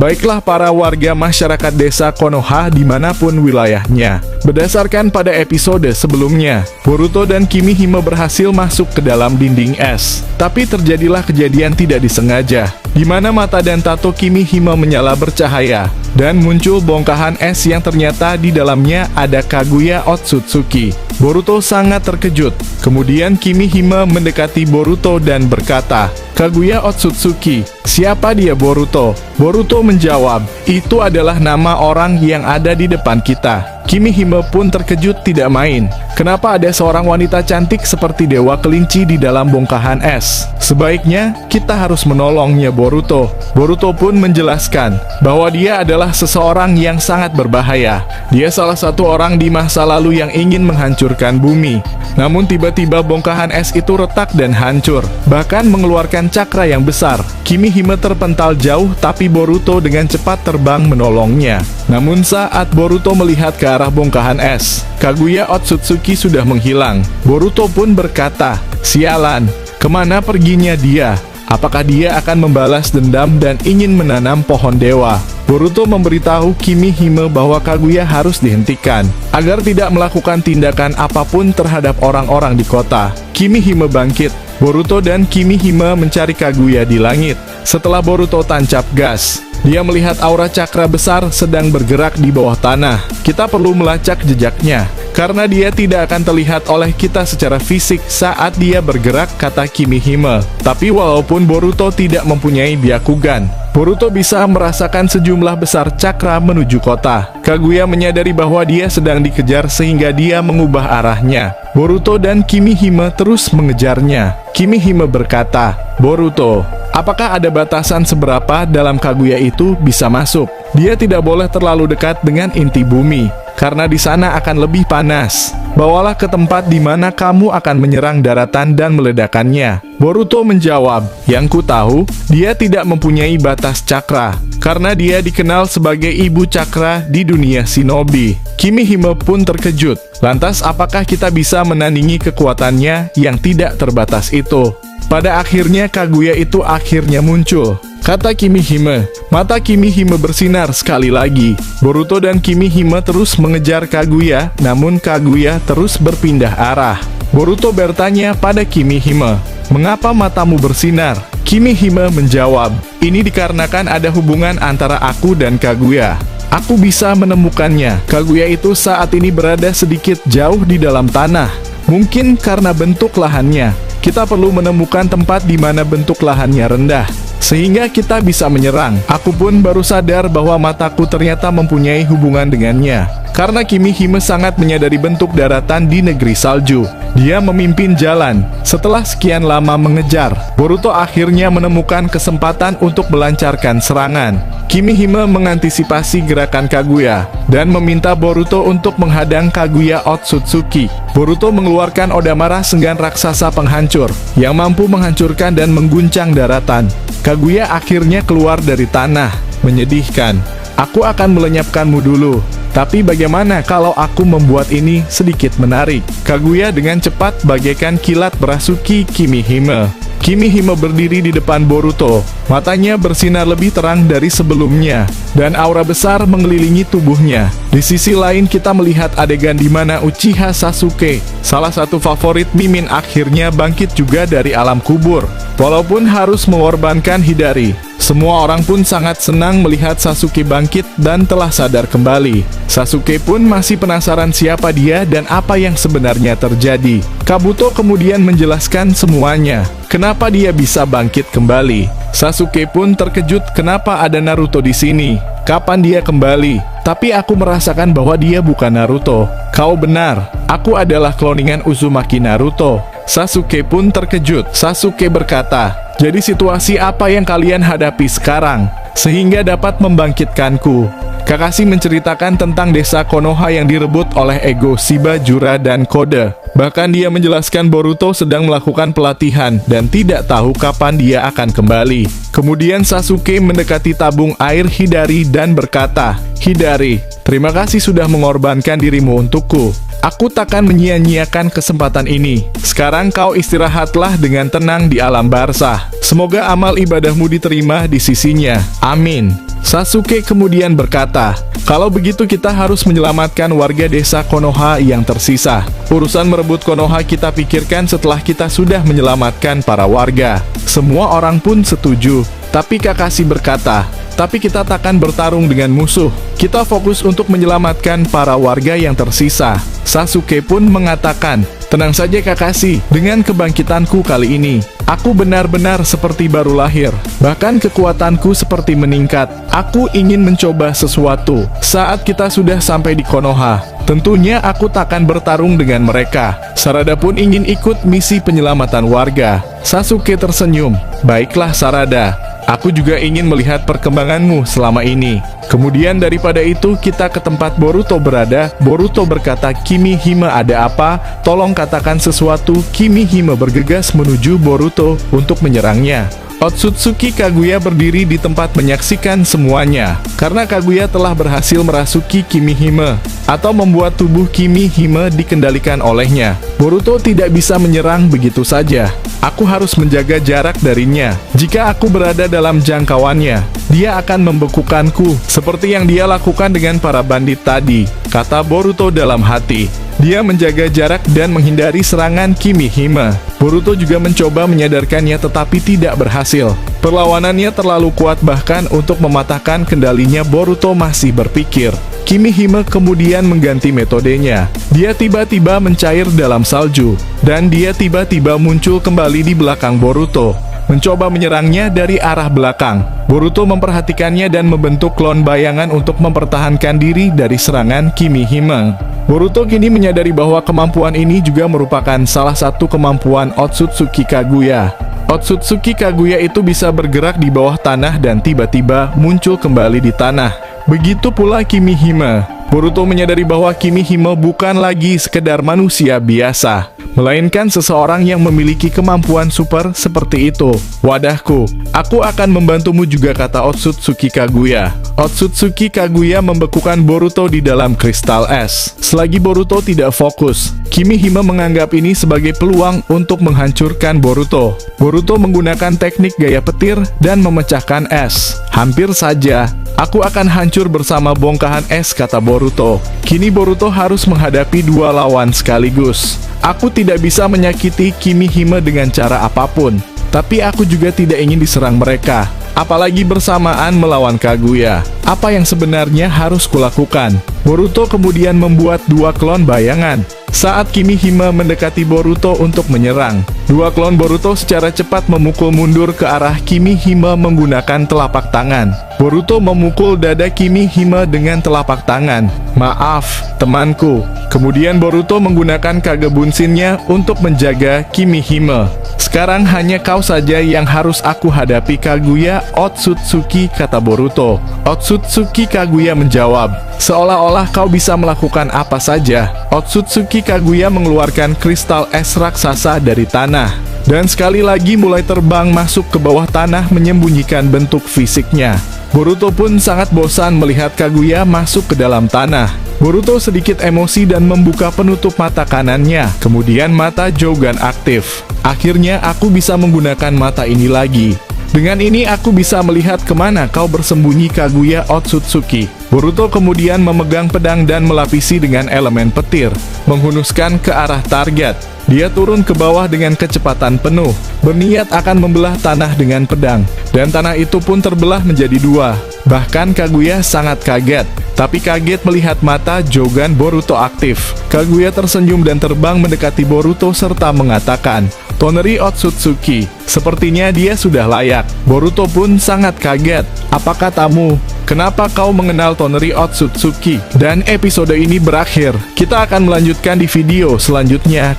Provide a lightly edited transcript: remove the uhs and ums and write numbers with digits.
Baiklah para warga masyarakat desa Konoha dimanapun wilayahnya. Berdasarkan pada episode sebelumnya, Boruto dan Kimihime berhasil masuk ke dalam dinding es. Tapi terjadilah kejadian tidak disengaja, di mana mata dan tato Kimihime menyala bercahaya, dan muncul bongkahan es yang ternyata di dalamnya ada Kaguya Otsutsuki. Boruto sangat terkejut. Kemudian Kimihime mendekati Boruto dan berkata, "Kaguya Otsutsuki, siapa dia Boruto?" Boruto menjawab, "Itu adalah nama orang yang ada di depan kita." Kimihime pun terkejut tidak main. Kenapa ada seorang wanita cantik seperti dewa kelinci di dalam bongkahan es? Sebaiknya kita harus menolongnya Boruto. Boruto pun menjelaskan bahwa dia adalah seseorang yang sangat berbahaya. Dia salah satu orang di masa lalu yang ingin menghancurkan bumi. Namun tiba-tiba bongkahan es itu retak dan hancur, bahkan mengeluarkan cakra yang besar. Kimihime terpental jauh, tapi Boruto dengan cepat terbang menolongnya. Namun saat Boruto melihat ke arah bongkahan es, Kaguya Otsutsuki sudah menghilang. Boruto pun berkata, "Sialan, kemana perginya dia? Apakah dia akan membalas dendam dan ingin menanam pohon dewa?" Boruto memberitahu Kimihime bahwa Kaguya harus dihentikan, agar tidak melakukan tindakan apapun terhadap orang-orang di kota. Kimihime bangkit. Boruto dan Kimihime mencari Kaguya di langit. Setelah Boruto tancap gas, dia melihat aura cakra besar sedang bergerak di bawah tanah. Kita perlu melacak jejaknya, karena dia tidak akan terlihat oleh kita secara fisik saat dia bergerak, kata Kimihime. Tapi walaupun Boruto tidak mempunyai Byakugan, Boruto bisa merasakan sejumlah besar cakra menuju kota. Kaguya menyadari bahwa dia sedang dikejar sehingga dia mengubah arahnya. Boruto dan Kimihime terus mengejarnya. Kimihime berkata, "Boruto, apakah ada batasan seberapa dalam Kaguya itu bisa masuk? Dia tidak boleh terlalu dekat dengan inti bumi, karena di sana akan lebih panas. Bawalah ke tempat di mana kamu akan menyerang daratan dan meledakannya." Boruto menjawab, "Yang ku tahu, dia tidak mempunyai batas cakra, karena dia dikenal sebagai ibu cakra di dunia shinobi." Kimihime pun terkejut. Lantas apakah kita bisa menandingi kekuatannya yang tidak terbatas itu? Pada akhirnya Kaguya itu akhirnya muncul, kata Kimihime. Mata Kimihime bersinar sekali lagi. Boruto dan Kimihime terus mengejar Kaguya, namun Kaguya terus berpindah arah. Boruto bertanya pada Kimihime, "Mengapa matamu bersinar?" Kimihime menjawab, "Ini dikarenakan ada hubungan antara aku dan Kaguya. Aku bisa menemukannya. Kaguya itu saat ini berada sedikit jauh di dalam tanah. Mungkin karena bentuk lahannya. Kita perlu menemukan tempat di mana bentuk lahannya rendah, sehingga kita bisa menyerang." Aku pun baru sadar bahwa mataku ternyata mempunyai hubungan dengannya, karena Kimihime sangat menyadari bentuk daratan di negeri salju. Dia memimpin jalan. Setelah sekian lama mengejar, Boruto akhirnya menemukan kesempatan untuk melancarkan serangan. Kimihime mengantisipasi gerakan Kaguya dan meminta Boruto untuk menghadang Kaguya Otsutsuki. Boruto mengeluarkan Odamara Senggan raksasa penghancur yang mampu menghancurkan dan mengguncang daratan. Kaguya akhirnya keluar dari tanah. Menyedihkan. "Aku akan melenyapkanmu dulu. Tapi bagaimana kalau aku membuat ini sedikit menarik?" Kaguya dengan cepat bagaikan kilat berasuki Kimihime. Kimihime berdiri di depan Boruto. Matanya bersinar lebih terang dari sebelumnya, dan aura besar mengelilingi tubuhnya. Di sisi lain kita melihat adegan di mana Uchiha Sasuke, salah satu favorit Mimin, akhirnya bangkit juga dari alam kubur. Walaupun harus mengorbankan Hidari, semua orang pun sangat senang melihat Sasuke bangkit dan telah sadar kembali. Sasuke pun masih penasaran siapa dia dan apa yang sebenarnya terjadi. Kabuto kemudian menjelaskan semuanya. Kenapa dia bisa bangkit kembali? Sasuke pun terkejut kenapa ada Naruto di sini. Kapan dia kembali? Tapi aku merasakan bahwa dia bukan Naruto. Kau benar, aku adalah kloningan Uzumaki Naruto. Sasuke pun terkejut. Sasuke berkata, "Jadi situasi apa yang kalian hadapi sekarang, sehingga dapat membangkitkanku?" Kakashi menceritakan tentang desa Konoha yang direbut oleh Ego, Shiba, Jura, dan Kode. Bahkan dia menjelaskan Boruto sedang melakukan pelatihan dan tidak tahu kapan dia akan kembali. Kemudian Sasuke mendekati tabung air Hidari dan berkata, "Hidari, terima kasih sudah mengorbankan dirimu untukku. Aku takkan menyia-nyiakan kesempatan ini. Sekarang kau istirahatlah dengan tenang di alam barzah. Semoga amal ibadahmu diterima di sisinya. Amin." Sasuke kemudian berkata, "Kalau begitu kita harus menyelamatkan warga desa Konoha yang tersisa. Urusan merebut Konoha kita pikirkan setelah kita sudah menyelamatkan para warga." Semua orang pun setuju, tapi Kakashi berkata, "Tapi kita takkan bertarung dengan musuh. Kita fokus untuk menyelamatkan para warga yang tersisa." Sasuke pun mengatakan, "Tenang saja Kakashi, dengan kebangkitanku kali ini, aku benar-benar seperti baru lahir. Bahkan kekuatanku seperti meningkat. Aku ingin mencoba sesuatu. Saat kita sudah sampai di Konoha, tentunya aku takkan bertarung dengan mereka." Sarada pun ingin ikut misi penyelamatan warga. Sasuke tersenyum, "Baiklah Sarada, aku juga ingin melihat perkembanganmu selama ini." Kemudian daripada itu kita ke tempat Boruto berada. Boruto berkata, "Kimihime, ada apa? Tolong katakan sesuatu." Kimihime bergegas menuju Boruto untuk menyerangnya. Otsutsuki Kaguya berdiri di tempat menyaksikan semuanya, karena Kaguya telah berhasil merasuki Kimihime, atau membuat tubuh Kimihime dikendalikan olehnya. Boruto tidak bisa menyerang begitu saja. Aku harus menjaga jarak darinya. Jika aku berada dalam jangkauannya, dia akan membekukanku, seperti yang dia lakukan dengan para bandit tadi, kata Boruto dalam hati. Dia menjaga jarak dan menghindari serangan Kimihime. Boruto juga mencoba menyadarkannya tetapi tidak berhasil. Perlawanannya terlalu kuat, bahkan untuk mematahkan kendalinya Boruto masih berpikir. Kimihime kemudian mengganti metodenya. Dia tiba-tiba mencair dalam salju, dan dia tiba-tiba muncul kembali di belakang Boruto, mencoba menyerangnya dari arah belakang. Boruto memperhatikannya dan membentuk klon bayangan untuk mempertahankan diri dari serangan Kimihime. Boruto kini menyadari bahwa kemampuan ini juga merupakan salah satu kemampuan Otsutsuki Kaguya. Otsutsuki Kaguya itu bisa bergerak di bawah tanah dan tiba-tiba muncul kembali di tanah. Begitu pula Kimihime. Boruto menyadari bahwa Kimihime bukan lagi sekedar manusia biasa, melainkan seseorang yang memiliki kemampuan super seperti itu. "Wadahku, aku akan membantumu juga," kata Otsutsuki Kaguya. Otsutsuki Kaguya membekukan Boruto di dalam kristal es. Selagi Boruto tidak fokus, Kimihime menganggap ini sebagai peluang untuk menghancurkan Boruto. Boruto menggunakan teknik gaya petir dan memecahkan es. "Hampir saja aku akan hancur bersama bongkahan es," kata Boruto. Kini Boruto harus menghadapi dua lawan sekaligus. "Aku tidak bisa menyakiti Kimihime dengan cara apapun, tapi aku juga tidak ingin diserang mereka, apalagi bersamaan melawan Kaguya. Apa yang sebenarnya harus kulakukan?" Boruto kemudian membuat dua klon bayangan. Saat Kimihime mendekati Boruto untuk menyerang, dua klon Boruto secara cepat memukul mundur ke arah Kimihime menggunakan telapak tangan. Boruto memukul dada Kimihime dengan telapak tangan. "Maaf, temanku." Kemudian Boruto menggunakan Kage Bunshin-nya untuk menjaga Kimihime. "Sekarang hanya kau saja yang harus aku hadapi, Kaguya Otsutsuki," kata Boruto. Otsutsuki Kaguya menjawab, "Seolah-olah kau bisa melakukan apa saja." Otsutsuki Kaguya mengeluarkan kristal es raksasa dari tanah, dan sekali lagi mulai terbang masuk ke bawah tanah menyembunyikan bentuk fisiknya. Boruto pun sangat bosan melihat Kaguya masuk ke dalam tanah. Boruto sedikit emosi dan membuka penutup mata kanannya. Kemudian mata Jogan aktif. "Akhirnya aku bisa menggunakan mata ini lagi. Dengan ini aku bisa melihat kemana kau bersembunyi, Kaguya Otsutsuki." Boruto kemudian memegang pedang dan melapisi dengan elemen petir, menghunuskan ke arah target. Dia turun ke bawah dengan kecepatan penuh, berniat akan membelah tanah dengan pedang, dan tanah itu pun terbelah menjadi dua. Bahkan Kaguya sangat kaget, tapi kaget melihat mata Jogan Boruto aktif. Kaguya tersenyum dan terbang mendekati Boruto serta mengatakan, "Toneri Otsutsuki, sepertinya dia sudah layak." Boruto pun sangat kaget. "Apa katamu? Kenapa kau mengenal Toneri Otsutsuki?" Dan episode ini berakhir. Kita akan melanjutkan di video selanjutnya.